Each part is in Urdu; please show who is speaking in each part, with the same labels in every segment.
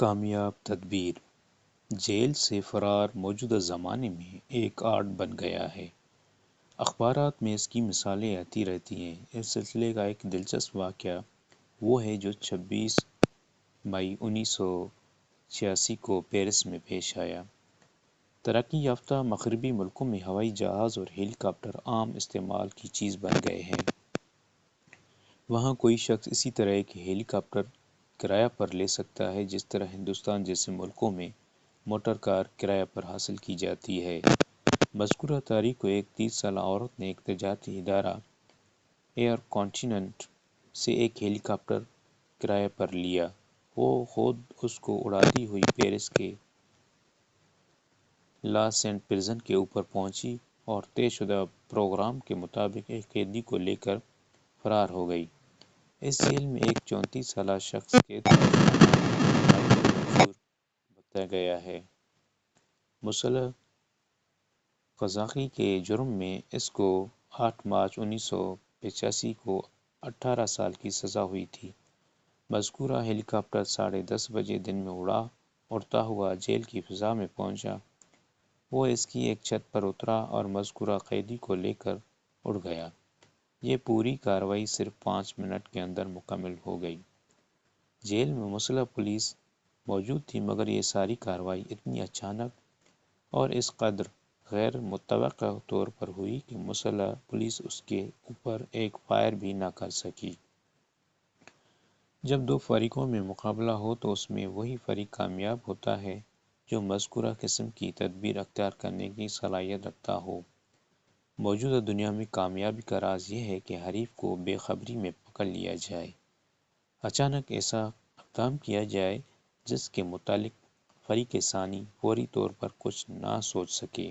Speaker 1: کامیاب تدبیر جیل سے فرار موجودہ زمانے میں ایک آرٹ بن گیا ہے۔ اخبارات میں اس کی مثالیں آتی رہتی ہیں۔ اس سلسلے کا ایک دلچسپ واقعہ وہ ہے جو 26 مئی 1986 کو پیرس میں پیش آیا۔ ترقی یافتہ مغربی ملکوں میں ہوائی جہاز اور ہیلی کاپٹر عام استعمال کی چیز بن گئے ہیں۔ وہاں کوئی شخص اسی طرح ایک ہیلی کاپٹر کرایہ پر لے سکتا ہے جس طرح ہندوستان جیسے ملکوں میں موٹر کار کرایہ پر حاصل کی جاتی ہے۔ مذکورہ تاریخ کو ایک 30 سالہ عورت نے ایک تجارتی ادارہ ایئر کانٹیننٹ سے ایک ہیلی کاپٹر کرایہ پر لیا۔ وہ خود اس کو اڑاتی ہوئی پیرس کے لا سینٹ پرزن کے اوپر پہنچی اور طے شدہ پروگرام کے مطابق ایک قیدی کو لے کر فرار ہو گئی۔ اس جیل میں ایک 34 سالہ شخص قید کا منظور بتایا گیا ہے۔ مسلح قزاقی کے جرم میں اس کو 8 مارچ 1985 کو 18 سال کی سزا ہوئی تھی۔ مذکورہ ہیلی کاپٹر 10:30 بجے دن میں اڑتا ہوا جیل کی فضا میں پہنچا۔ وہ اس کی ایک چھت پر اترا اور مذکورہ قیدی کو لے کر اڑ گیا۔ یہ پوری کارروائی صرف 5 منٹ کے اندر مکمل ہو گئی۔ جیل میں مسلح پولیس موجود تھی مگر یہ ساری کارروائی اتنی اچانک اور اس قدر غیر متوقع طور پر ہوئی کہ مسلح پولیس اس کے اوپر ایک فائر بھی نہ کر سکی۔ جب دو فریقوں میں مقابلہ ہو تو اس میں وہی فریق کامیاب ہوتا ہے جو مذکورہ قسم کی تدبیر اختیار کرنے کی صلاحیت رکھتا ہو۔ موجودہ دنیا میں کامیابی کا راز یہ ہے کہ حریف کو بے خبری میں پکڑ لیا جائے۔ اچانک ایسا اقدام کیا جائے جس کے متعلق فریق ثانی فوری طور پر کچھ نہ سوچ سکے۔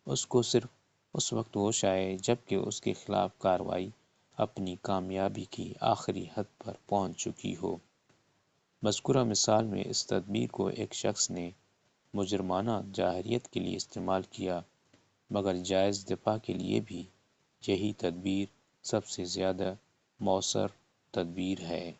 Speaker 1: اس کو صرف اس وقت ہوش آئے جب کہ اس کے خلاف کارروائی اپنی کامیابی کی آخری حد پر پہنچ چکی ہو۔ مذکورہ مثال میں اس تدبیر کو ایک شخص نے مجرمانہ جارحیت کے لیے استعمال کیا مگر جائز دفاع کے لیے بھی یہی تدبیر سب سے زیادہ مؤثر تدبیر ہے۔